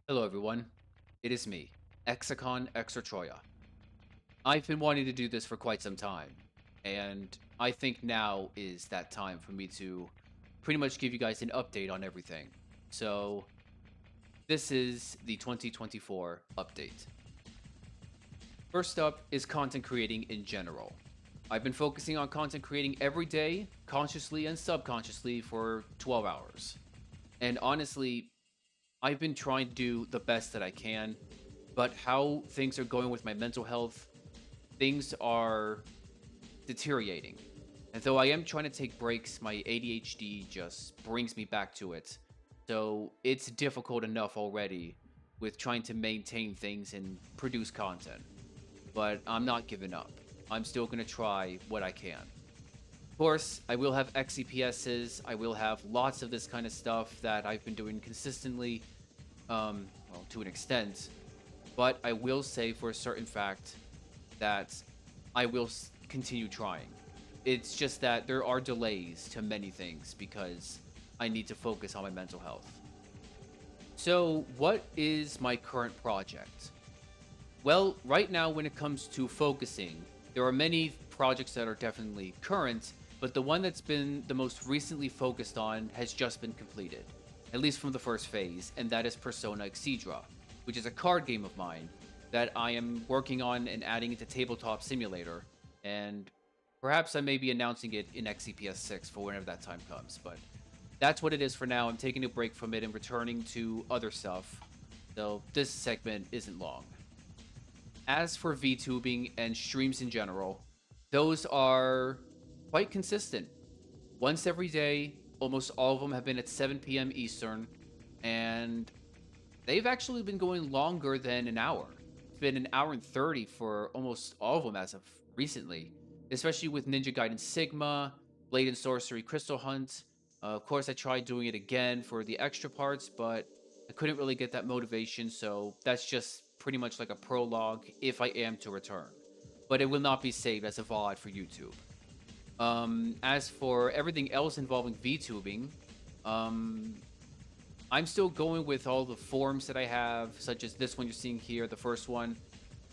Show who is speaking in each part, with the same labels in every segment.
Speaker 1: Hello, everyone. It is me, Extra. I've been wanting to do this for quite some time, and I think now is that time for me to pretty much give you guys an update on everything. So, this is the 2024 update. First up is content creating in general. I've been focusing on content creating every day, consciously and subconsciously, for 12 hours. And honestly, I've been trying to do the best that I can, but how things are going with my mental health, things are deteriorating. And though I am trying to take breaks, my ADHD just brings me back to it. So it's difficult enough already with trying to maintain things and produce content. But I'm not giving up. I'm still going to try what I can. Of course, I will have XCPSs. I will have lots of this kind of stuff that I've been doing consistently, well, to an extent. But I will say for a certain fact that I will continue trying. It's just that there are delays to many things because I need to focus on my mental health. So, what is my current project? Well, right now, when it comes to focusing, there are many projects that are definitely current, but the one that's been the most recently focused on has just been completed, at least from the first phase, and that is Persona Exedra, which is a card game of mine that I am working on and adding into Tabletop Simulator, and perhaps I may be announcing it in XCPS 6 for whenever that time comes, but that's what it is for now. I'm taking a break from it and returning to other stuff, so this segment isn't long. As for VTubing and streams in general, those are quite consistent. Once every day, almost all of them have been at 7 p.m. Eastern, and they've actually been going longer than an hour. It's been an hour and 30 for almost all of them as of recently, especially with Ninja Gaiden Sigma, Blade and Sorcery Crystal Hunt. Of course, I tried doing it again for the extra parts, but I couldn't really get that motivation, so that's just pretty much like a prologue if I am to return. But it will not be saved as a VOD for YouTube. As for everything else involving VTubing, um, I'm still going with all the forms that I have, such as this one you're seeing here, the first one,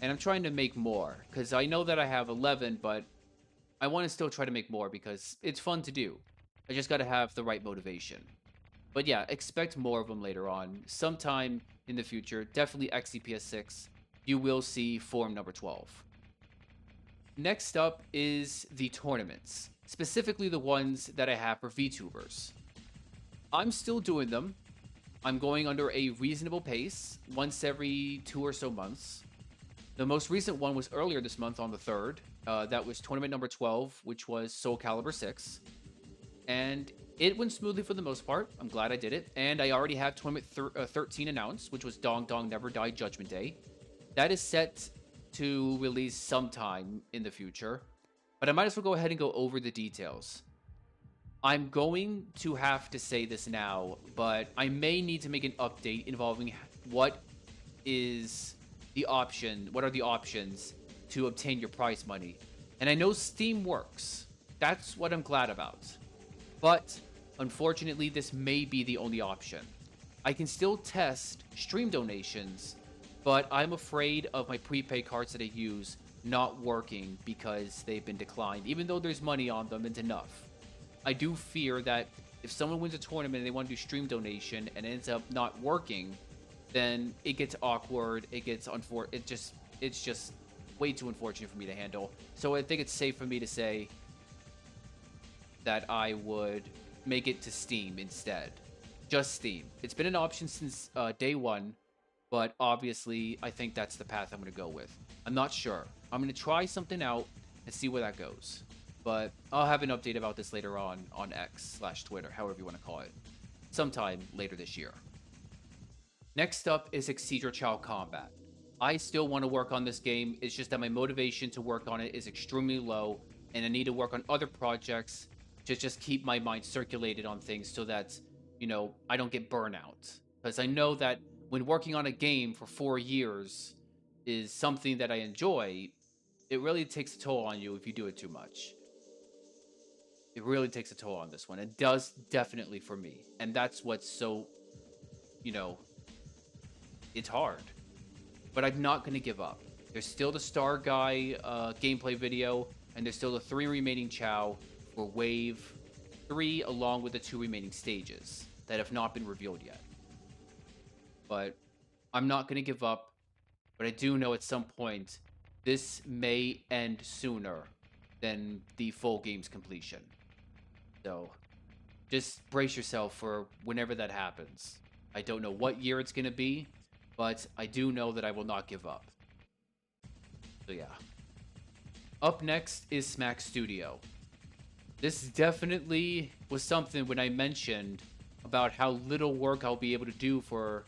Speaker 1: and I'm trying to make more because I know that I have 11, but I want to still try to make more because it's fun to do. I just got to have the right motivation. But yeah, expect more of them later on. Sometime in the future, definitely XCPS 6, you will see form number 12. Next up is the tournaments, specifically the ones that I have for VTubers. I'm still doing them. I'm going under a reasonable pace, once every 2 or so months. The most recent one was earlier this month on the 3rd. That was tournament number 12, which was Soul Calibur 6. And it went smoothly for the most part. I'm glad I did it. And I already have tournament 13 announced, which was Dong Dong Never Die Judgment Day. That is set to release sometime in the future. But I might as well go ahead and go over the details. I'm going to have to say this now, but I may need to make an update involving what is what are the options to obtain your prize money. And I know Steam works. That's what I'm glad about. But unfortunately, this may be the only option. I can still test stream donations, but I'm afraid of my prepaid cards that I use not working because they've been declined, even though there's money on them and it's enough. I do fear that if someone wins a tournament and they want to do stream donation and it ends up not working, then it gets awkward. It gets it's just way too unfortunate for me to handle. So I think it's safe for me to say that I would make it to Steam instead. Just Steam. It's been an option since day one, but obviously I think that's the path I'm going to go with. I'm not sure. I'm going to try something out and see where that goes. But I'll have an update about this later on X/Twitter, however you want to call it, sometime later this year. Next up is Exedra Chao Combat. I still want to work on this game. It's just that my motivation to work on it is extremely low, and I need to work on other projects to just keep my mind circulated on things so that, I don't get burnout. Because I know that when working on a game for 4 years is something that I enjoy, it really takes a toll on you if you do it too much. It really takes a toll on this one. It does definitely for me. And that's what's so, you know, It's hard, but I'm not going to give up. There's still the Star Guy gameplay video, and there's still the 3 remaining Chao for Wave 3, along with the 2 remaining stages that have not been revealed yet. But I'm not going to give up, but I do know at some point this may end sooner than the full game's completion. So just brace yourself for whenever that happens. I don't know what year it's going to be, but I do know that I will not give up. So yeah. Up next is Smack Studio. This definitely was something when I mentioned about how little work I'll be able to do for,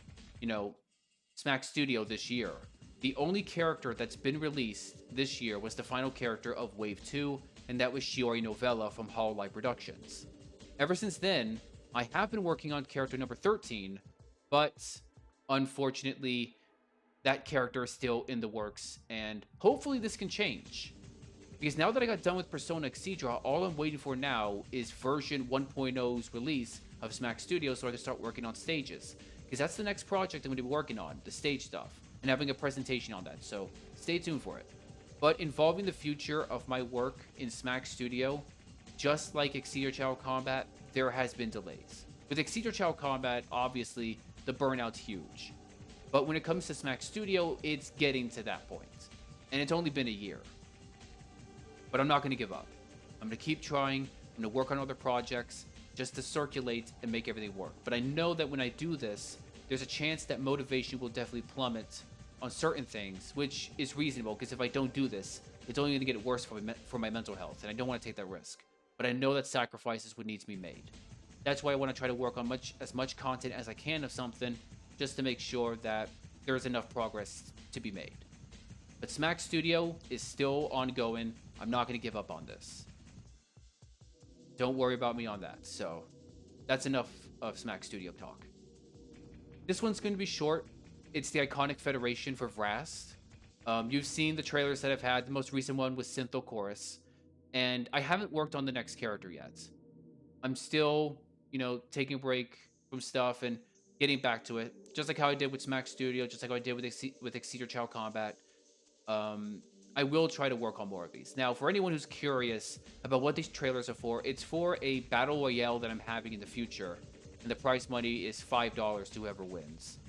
Speaker 1: Smack Studio this year. The only character that's been released this year was the final character of Wave 2, and that was Shiori Novella from Hololive Productions. Ever since then, I have been working on character number 13, but unfortunately, that character is still in the works, and hopefully this can change. Because now that I got done with Persona Exedra, all I'm waiting for now is version 1.0's release of Smack Studio so I can start working on stages. Because that's the next project I'm going to be working on, the stage stuff, and having a presentation on that, so stay tuned for it. But involving the future of my work in Smack Studio, just like Exedra Chao Combat, there has been delays. With Exedra Chao Combat, obviously, the burnout's huge. But when it comes to Smack Studio, it's getting to that point. And it's only been a year. But I'm not going to give up. I'm going to keep trying. I'm going to work on other projects just to circulate and make everything work. But I know that when I do this, there's a chance that motivation will definitely plummet on certain things, which is reasonable, because if I don't do this, it's only going to get worse for my mental health, and I don't want to take that risk. But I know that sacrifices would need to be made. That's why I want to try to work on as much content as I can of something, just to make sure that there's enough progress to be made. But Smack Studio is still ongoing. I'm not going to give up on this. Don't worry about me on that. So that's enough of Smack Studio talk. This one's going to be short. It's the Iconic Federation for VRAST. You've seen the trailers that I've had. The most recent one was Syntho Chorus. And I haven't worked on the next character yet. I'm still, taking a break from stuff and getting back to it. Just like how I did with Smack Studio, just like how I did with Exedra Chao Combat. I will try to work on more of these. Now, for anyone who's curious about what these trailers are for, it's for a battle royale that I'm having in the future. And the prize money is $5 to whoever wins.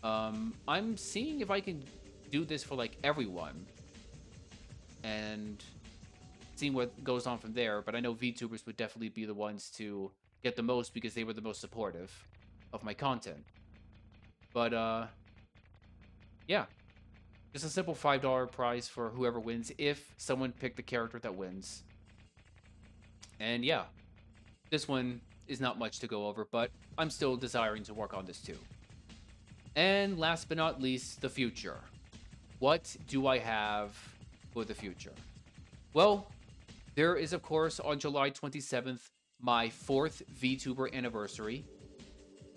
Speaker 1: I'm seeing if I can do this for, everyone. And seeing what goes on from there. But I know VTubers would definitely be the ones to get the most because they were the most supportive of my content. But, yeah. Just a simple $5 prize for whoever wins if someone picked the character that wins. And yeah, this one is not much to go over, but I'm still desiring to work on this too. And last but not least, the future. What do I have for the future? Well, there is, of course, on July 27th, my 4th VTuber anniversary.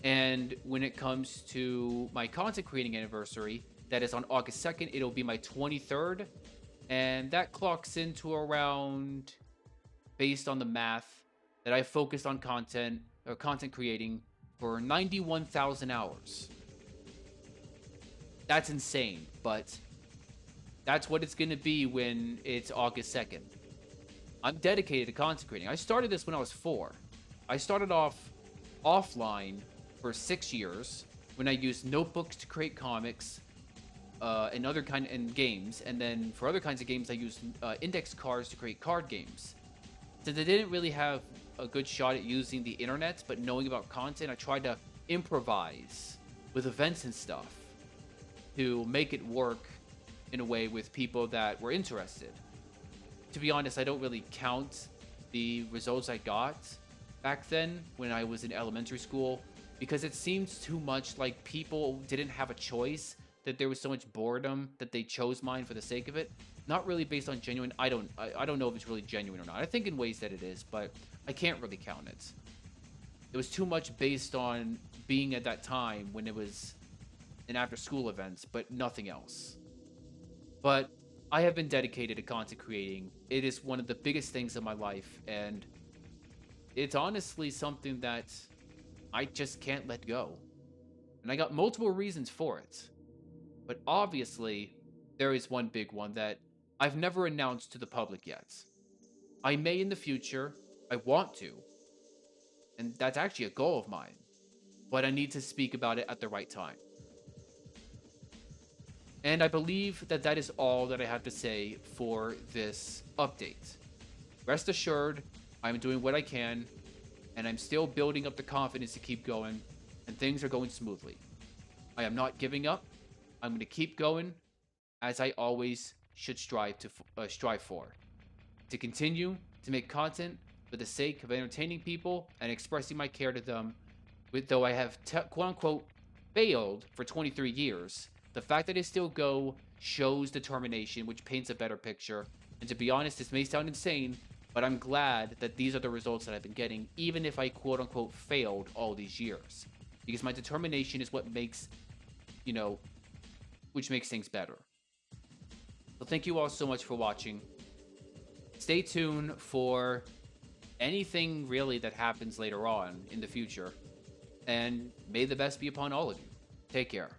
Speaker 1: And when it comes to my content creating anniversary, that is on August 2nd, it'll be my 23rd. And that clocks into around, based on the math, that I focused on content creating for 91,000 hours. That's insane, but that's what it's going to be when it's August 2nd. I'm dedicated to content creating. I started this when I was 4. I started off offline for 6 years when I used notebooks to create comics and games, and then for other kinds of games I used index cards to create card games. Since I didn't really have a good shot at using the internet, but knowing about content, I tried to improvise with events and stuff to make it work in a way with people that were interested. To be honest, I don't really count the results I got back then when I was in elementary school, because it seems too much like people didn't have a choice, that there was so much boredom that they chose mine for the sake of it. Not really based on genuine. I don't know if it's really genuine or not. I think in ways that it is, but I can't really count it. It was too much based on being at that time when it was an after-school event, but nothing else. But I have been dedicated to content creating. It is one of the biggest things in my life, and it's honestly something that I just can't let go. And I got multiple reasons for it. But obviously, there is one big one that I've never announced to the public yet. I may in the future, I want to, and that's actually a goal of mine, but I need to speak about it at the right time. And I believe that that is all that I have to say for this update. Rest assured, I'm doing what I can, and I'm still building up the confidence to keep going, and things are going smoothly. I am not giving up. I'm going to keep going, as I always should strive for. To continue to make content for the sake of entertaining people and expressing my care to them, though I have quote unquote failed for 23 years, the fact that I still go shows determination, which paints a better picture. And to be honest, this may sound insane, but I'm glad that these are the results that I've been getting, even if I quote unquote failed all these years. Because my determination is what makes, you know, which makes things better. So thank you all so much for watching. Stay tuned for anything really that happens later on in the future. And may the best be upon all of you. Take care.